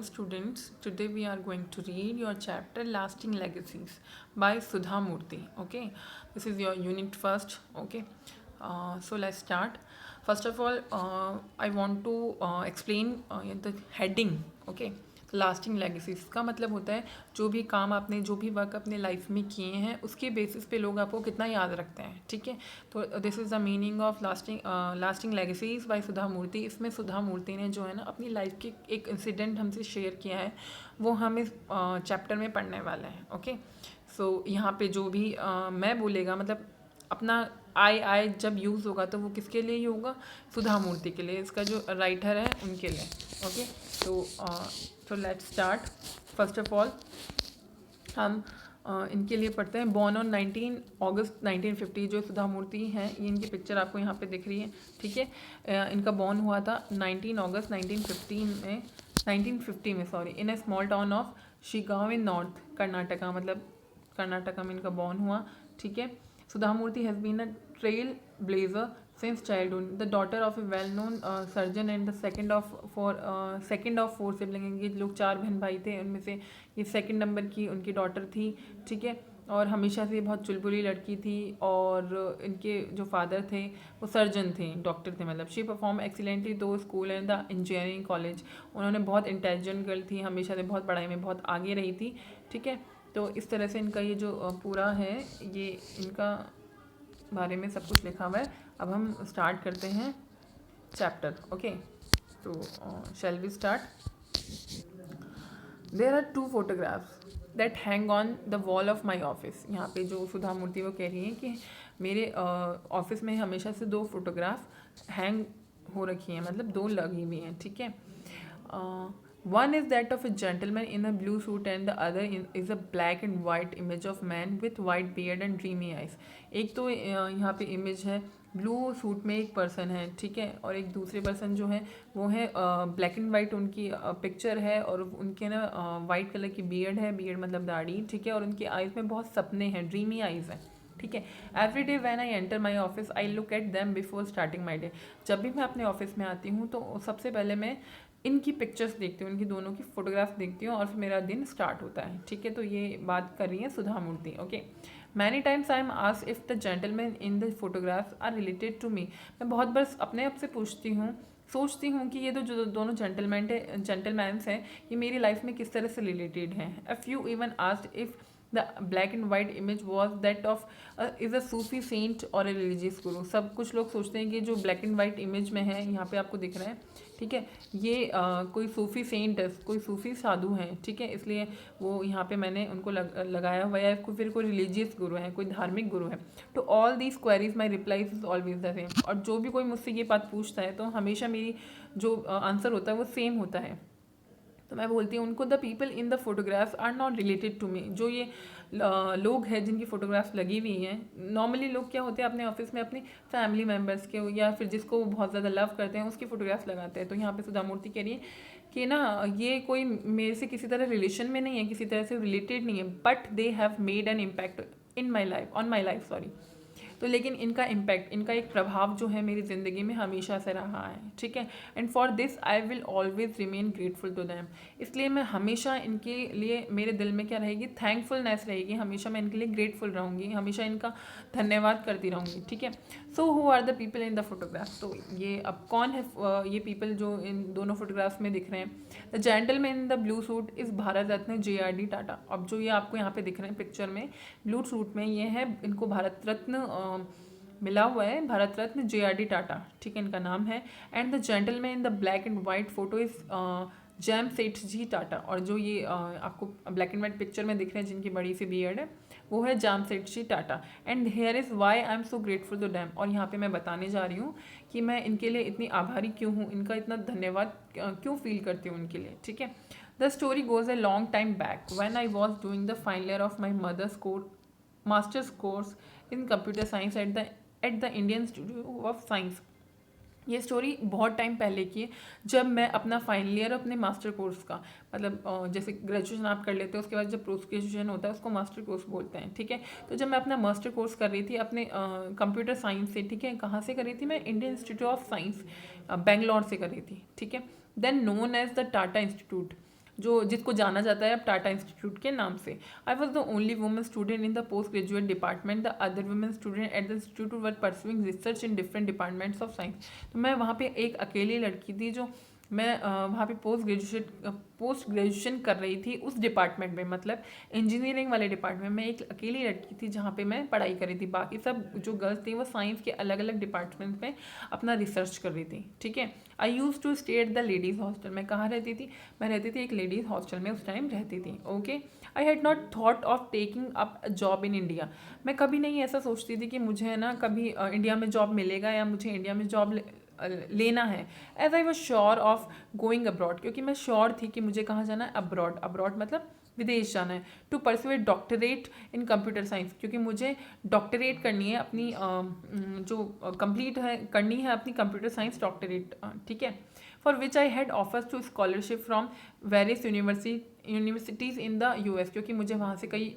students, today we are going to read your chapter Lasting Legacies by Sudha Murthy. Okay, this is your unit first. Okay, so let's start. First of all, I want to explain the heading. Okay, lasting legacies का मतलब होता है जो भी काम आपने जो भी वर्क अपने लाइफ में किए हैं उसके बेसिस पे लोग आपको कितना याद रखते हैं. ठीक है, तो this is the meaning of lasting legacies by Sudha Murthy. इसमें सुधा मूर्ति ने जो है ना अपनी लाइफ के एक इंसिडेंट हमसे शेयर किया है, वो हम इस चैप्टर में पढ़ने वाले हैं. ओके, सो यहाँ पे जो भी मैं बोलेगा मतलब अपना आई जब यूज़ होगा तो वो किसके लिए ही होगा, सुधा मूर्ति के लिए, इसका जो राइटर है उनके लिए. ओके, तो let's start. First of all हम इनके लिए पढ़ते हैं. बॉर्न ऑन 19 अगस्त 1950. जो सुधा मूर्ति हैं ये इनकी पिक्चर आपको यहाँ पे दिख रही है. ठीक है, इनका बॉर्न हुआ था 19 अगस्त 1950 में sorry, in A small town of Shigaon in north Karnataka. मतलब कर्नाटका में इनका बॉर्न हुआ. ठीक है, Sudha Murthy has been a trailblazer since childhood. The daughter of a well-known surgeon and the second of four siblings. ये लोग 4 बहन भाई थे, उनमें से ये सेकंड नंबर की उनकी डॉटर थी. ठीक है, और हमेशा से बहुत चुलबुली लड़की थी. और इनके जो फादर थे वो सर्जन थे, डॉक्टर थे मतलब. शी परफॉर्म एक्सीलेंटली दो school and the engineering college. उन्होंने बहुत इंटेलिजेंट गर्ल थी, हमेशा से बहुत पढ़ाई में बहुत आगे रही थी. ठीक है, तो इस तरह से इनका ये जो पूरा है ये इनका बारे में सब कुछ लिखा हुआ है. अब हम स्टार्ट करते हैं चैप्टर. ओके, तो shall we start. There are 2 photographs that hang on the wall of my office. यहाँ पे जो सुधा मूर्ति वो कह रही हैं कि मेरे ऑफिस में हमेशा से 2 फोटोग्राफ हैंग हो रखी हैं, मतलब 2 लगी हुई हैं. ठीक है, one is that of a gentleman in a blue suit and the other is a black and white image of man with white beard and dreamy eyes. एक तो यहाँ पे इमेज है ब्लू सूट में एक पर्सन है. ठीक है, और एक दूसरे पर्सन जो है वो है ब्लैक एंड वाइट उनकी पिक्चर है, और उनके ना वाइट कलर की बियर्ड है, बियर्ड मतलब दाढ़ी. ठीक है, और उनकी आइज़ में बहुत सपने हैं, ड्रीमी आइज़ हैं. ठीक है, every day when I enter my office I look at them before starting my day. जब भी मैं अपने ऑफिस में आती हूँ तो सबसे पहले मैं इनकी पिक्चर्स देखती हूँ, इनकी दोनों की फोटोग्राफ देखती हूँ और फिर मेरा दिन स्टार्ट होता है. ठीक है, तो ये बात कर रही है Sudha Murthy. Okay, many times I am asked if the gentleman in the photographs are related to me. मैं बहुत बार अपने आप से सोचती हूँ कि ये तो जो दोनों जेंटलमैन्स हैं ये मेरी लाइफ में किस तरह से रिलेटेड हैं. A few even asked if the black and white image was that of is a Sufi saint or a religious गुरु. सब कुछ लोग सोचते हैं कि जो ब्लैक एंड वाइट इमेज में है यहाँ पे आपको दिख रहा है. ठीक है, ये कोई सूफी सेंट है, कोई सूफी साधु हैं. ठीक है, इसलिए वो यहाँ पे मैंने उनको लगाया हुआ है. फिर कोई रिलीजियस गुरु है, कोई धार्मिक गुरु है. तो all these queries my replies is always the same. और जो भी कोई मुझसे ये बात पूछता है तो हमेशा मेरी जो आंसर होता है वो सेम होता है. तो मैं बोलती हूँ उनको the people in the photographs are not related to me. जो ये लोग हैं जिनकी फ़ोटोग्राफ्स लगी हुई हैं, नॉर्मली लोग क्या होते हैं अपने ऑफिस में अपनी फैमिली मेम्बर्स के या फिर जिसको वो बहुत ज़्यादा लव करते हैं उसकी फ़ोटोग्राफ्स लगाते हैं. तो यहाँ पे सुधा मूर्ति कह रही है कि ना ये कोई मेरे से किसी तरह रिलेशन में नहीं है, किसी तरह से रिलेटेड नहीं है, but they have made an impact in my life on my life sorry. तो लेकिन इनका इम्पैक्ट, इनका एक प्रभाव जो है मेरी ज़िंदगी में हमेशा से रहा है. ठीक है, and for this I will always remain grateful to them. इसलिए मैं हमेशा इनके लिए मेरे दिल में क्या रहेगी, थैंकफुलनेस रहेगी. हमेशा मैं इनके लिए ग्रेटफुल रहूँगी, हमेशा इनका धन्यवाद करती रहूँगी. ठीक है, so who are the people in the photograph. तो ये अब कौन है ये पीपल जो इन दोनों फोटोग्राफ्स में दिख रहे हैं. The gentleman in the blue suit is Bharat Ratna JRD Tata. अब जो ये आपको यहाँ पे दिख रहे हैं पिक्चर में ब्लू सूट में, ये है इनको भारत रत्न मिला हुआ है, भारत रत्न JRD टाटा. ठीक है, इनका नाम है. And the gentleman in the black and white photo is Jamshedji Tata. और जो ये आपको ब्लैक एंड वाइट पिक्चर में दिख रहे हैं जिनकी बड़ी सी बियर्ड है वो है Jamshedji Tata. And here is why I am so grateful to them. और यहाँ पे मैं बताने जा रही हूँ कि मैं इनके लिए इतनी आभारी क्यों हूँ, इनका इतना धन्यवाद क्यों फील करती हूँ उनके लिए. ठीक है, the story goes a long time back when I was doing the final year of my mother's masters course in computer science at the Indian Institute of Science. ये स्टोरी बहुत टाइम पहले की है, जब मैं अपना फाइनल ईयर अपने master course का, मतलब जैसे ग्रेजुएशन आप कर लेते हो उसके बाद जब पोस्ट ग्रेजुएशन होता है उसको मास्टर कोर्स बोलते हैं. ठीक है, तो जब मैं अपना मास्टर कोर्स कर रही थी अपने कंप्यूटर साइंस से. ठीक है, कहाँ से कर रही थी मैं, Indian Institute of Science Bangalore से कर रही थी. ठीक है, then known as the Tata Institute. जो जिसको जाना जाता है अब टाटा इंस्टीट्यूट के नाम से। I was the only women student in the post graduate department, the other women student at the institute were pursuing research in different departments of science. तो मैं वहाँ पे एक अकेली लड़की थी जो मैं वहाँ पे पोस्ट ग्रेजुएशन कर रही थी उस डिपार्टमेंट में, मतलब इंजीनियरिंग वाले डिपार्टमेंट में एक अकेली लड़की थी जहाँ पे मैं पढ़ाई कर रही थी। बाकी सब जो गर्ल्स थी वो साइंस के अलग अलग डिपार्टमेंट में अपना रिसर्च कर रही थी, ठीक है। I use to stay at the ladies hostel. मैं कहाँ रहती थी? मैं रहती थी एक लेडीज़ हॉस्टल में, उस टाइम रहती थी, okay. I had not thought of taking up job in India. मैं कभी नहीं ऐसा सोचती थी कि मुझे ना कभी इंडिया में जॉब मिलेगा या मुझे इंडिया में जॉब लेना है। As I was sure of going abroad, क्योंकि मैं श्योर थी कि मुझे कहाँ जाना है? अब्रॉड। अब्रॉड मतलब विदेश जाना है। To pursue a doctorate in computer science, क्योंकि मुझे डॉक्टरेट करनी है अपनी जो कंप्लीट है करनी है अपनी कंप्यूटर साइंस डॉक्टरेट, ठीक है। For which I had offers to scholarship from various universities in the US, क्योंकि मुझे वहाँ से कई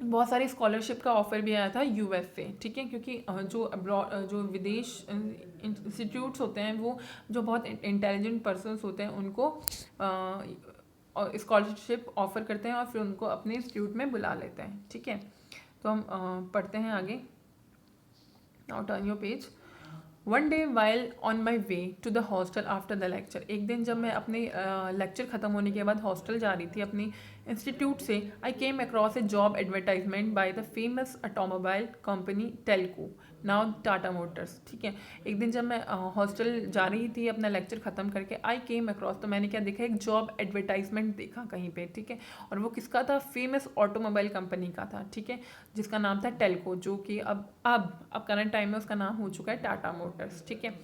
बहुत सारी स्कॉलरशिप का ऑफ़र भी आया था US से, ठीक है। क्योंकि जो अब्रॉड जो विदेश इंस्टीट्यूट्स होते हैं वो जो बहुत इंटेलिजेंट पर्सन्स होते हैं उनको स्कॉलरशिप ऑफ़र करते हैं और फिर उनको अपने इंस्टीट्यूट में बुला लेते हैं, ठीक है। तो हम पढ़ते हैं आगे। Now turn your page. One day while on my way to the hostel after the lecture. एक दिन जब मैं अपने लेक्चर ख़त्म होने के बाद हॉस्टल जा रही थी अपनी इंस्टीट्यूट से, I came across a job advertisement by the famous automobile company Telco, now Tata Motors, ठीक है। एक दिन जब मैं हॉस्टल जा रही थी अपना लेक्चर ख़त्म करके, आई केम अक्रॉस, तो मैंने क्या देखा? एक जॉब एडवर्टाइजमेंट देखा कहीं पे, ठीक है। और वो किसका था? फेमस ऑटोमोबाइल कंपनी का था, ठीक है, जिसका नाम था टेल्को, जो कि अब करंट टाइम में उसका नाम हो चुका है टाटा मोटर्स, ठीक है।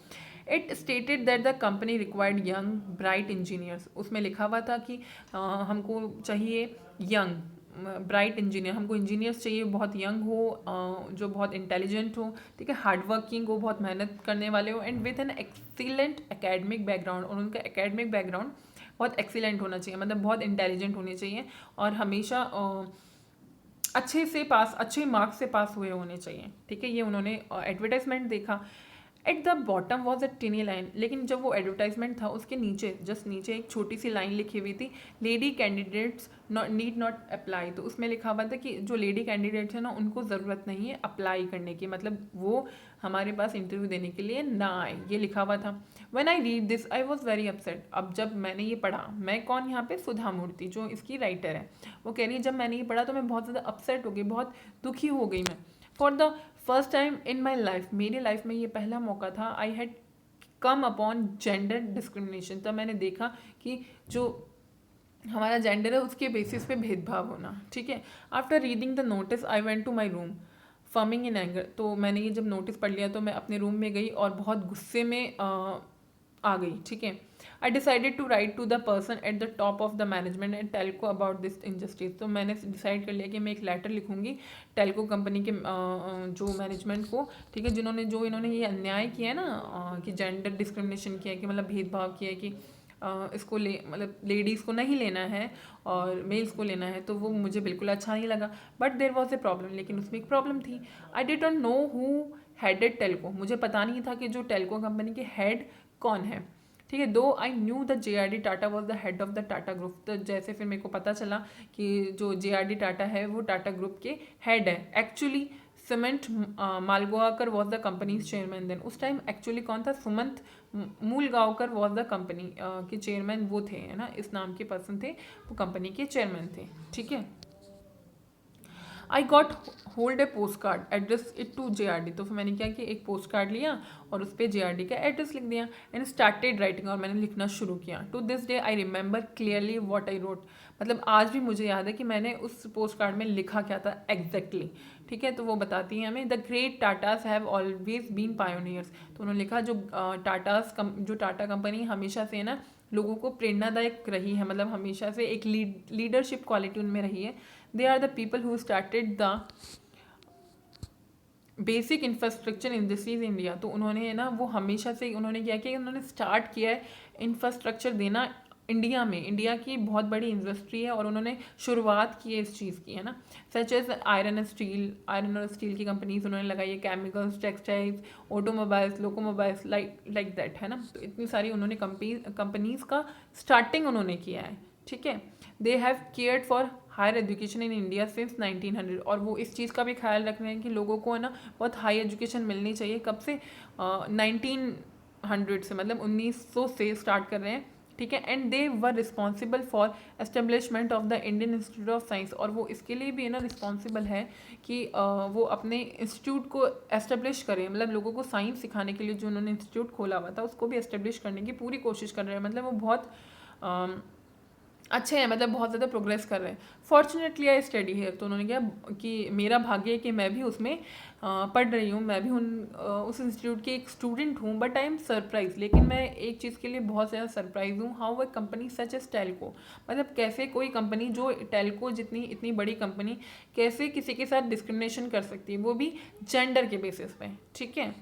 It stated that the company required young bright engineers. उसमें लिखा हुआ था कि हमको चाहिए यंग ब्राइट इंजीनियर, हमको इंजीनियर्स चाहिए बहुत यंग हो, जो बहुत इंटेलिजेंट हो, ठीक है, हार्ड वर्किंग हो, बहुत मेहनत करने वाले हो, and with an excellent academic background. और उनका एकेडमिक बैकग्राउंड बहुत एक्सीलेंट होना चाहिए, मतलब बहुत इंटेलिजेंट होने चाहिए और हमेशा अच्छे मार्क्स से पास हुए होने चाहिए, ठीक है। ये उन्होंने एडवर्टाइजमेंट देखा। At the bottom was a टिनी line, लेकिन जब वो एडवर्टाइजमेंट था उसके नीचे जस्ट नीचे एक छोटी सी लाइन लिखी हुई थी, lady candidates need not apply. तो उसमें लिखा हुआ था कि जो लेडी कैंडिडेट्स है ना उनको ज़रूरत नहीं है अप्लाई करने की, मतलब वो हमारे पास इंटरव्यू देने के लिए ना आए, ये लिखा हुआ था। When I read this I was very upset. अब जब मैंने ये पढ़ा, मैं कौन यहाँ पे? सुधा मूर्ति, जो इसकी राइटर है, वो कह रही है जब मैंने ये पढ़ा तो मैं बहुत ज़्यादा अपसेट हो गई, बहुत दुखी हो गई मैं। For the first time in my life, मेरी लाइफ में ये पहला मौका था, I had come upon gender discrimination. तब मैंने देखा कि जो हमारा जेंडर है उसके बेसिस पे भेदभाव होना, ठीक है। After reading the notice I went to my room fuming in anger. तो मैंने ये जब नोटिस पढ़ लिया तो मैं अपने रूम में गई और बहुत गुस्से में आ गई, ठीक है। I decided to write to the person at the top of the management and Telco about this injustice. तो मैंने डिसाइड कर लिया कि मैं एक लेटर लिखूंगी टेल्को कंपनी के जो मैनेजमेंट को, ठीक है, इन्होंने ये अन्याय किया है ना, कि जेंडर डिस्क्रिमिनेशन किया है, कि मतलब भेदभाव किया है कि इसको मतलब लेडीज़ को नहीं लेना है और मेल्स को लेना है, तो वो मुझे बिल्कुल अच्छा नहीं लगा। But there was a problem, लेकिन उसमें एक प्रॉब्लम थी। I did not know who headed Telco. मुझे पता नहीं था कि जो टेल्को कंपनी के हेड कौन है, ठीक है। दो I knew the JRD Tata was the head of the Tata group. तो जैसे फिर मेरे को पता चला कि जो JRD टाटा है वो टाटा ग्रुप के हेड है। Actually Sumant Malgaonkar was the company's chairman then. उस टाइम एक्चुअली कौन था? Sumant Mulgaonkar was the company के चेयरमैन, वो थे, है ना, इस नाम के पर्सन थे, वो कंपनी के चेयरमैन थे, ठीक है। I got hold a postcard address it to JRD। तो फिर मैंने क्या किया, एक पोस्ट कार्ड लिया और उस पर JRD का एड्रेस लिख दिया एंड स्टार्टेड राइटिंग, और मैंने लिखना शुरू किया। To this day I remember clearly what I wrote. मतलब आज भी मुझे याद है कि मैंने उस पोस्ट कार्ड में लिखा क्या था एग्जैक्टली, ठीक है। तो वो बताती हैं हमें, the great Tatas have always been pioneers. तो उन्होंने लिखा जो टाटा कंपनी हमेशा से ना लोगों को प्रेरणादायक रही है, मतलब हमेशा से एक लीडरशिप क्वालिटी उनमें रही है। They are the people who started the basic infrastructure industries India. तो उन्होंने ना वो हमेशा से उन्होंने क्या किया, उन्होंने स्टार्ट किया है इंफ्रास्ट्रक्चर देना इंडिया में, इंडिया की बहुत बड़ी इंडस्ट्री है और उन्होंने शुरुआत की है इस चीज़ की, है ना। सच एज आयरन और स्टील की कंपनीज उन्होंने लगाई है, chemicals, textiles, automobiles, locomobiles, like that, है ना। तो इतनी सारी उन्होंने कंपनीज का स्टार्टिंग उन्होंने किया है, ठीक है। They have cared for higher education in India since 1900, और वो इस चीज़ का भी ख्याल रख रहे हैं कि लोगों को है ना बहुत हाई एजुकेशन मिलनी चाहिए। कब से? 1900 से, मतलब 1900 से स्टार्ट कर रहे हैं, ठीक है। And they were responsible for establishment of the Indian Institute of science, और वो इसके लिए भी है ना रिस्पॉन्सिबल है कि वो अपने इंस्टीट्यूट को एस्टेब्लिश करें, मतलब लोगों को साइंस सिखाने के लिए जो उन्होंने इंस्टीट्यूट खोला हुआ था उसको भी एस्टेब्लिश करने की पूरी कोशिश कर रहे हैं। मतलब वो बहुत अच्छे हैं, मतलब बहुत ज़्यादा प्रोग्रेस कर रहे हैं। फॉर्चुनेटली आई स्टडी है, तो उन्होंने कहा कि मेरा भाग्य है कि मैं भी उसमें पढ़ रही हूँ, मैं भी उस इंस्टीट्यूट की एक स्टूडेंट हूँ। बट आई एम सरप्राइज, लेकिन मैं एक चीज़ के लिए बहुत ज़्यादा सरप्राइज हूँ, how a company such as Telco, मतलब कैसे कोई कंपनी जो टेल्को जितनी इतनी बड़ी कंपनी कैसे किसी के साथ डिस्क्रिमिनेशन कर सकती है, वो भी जेंडर के बेसिस पे, ठीक है।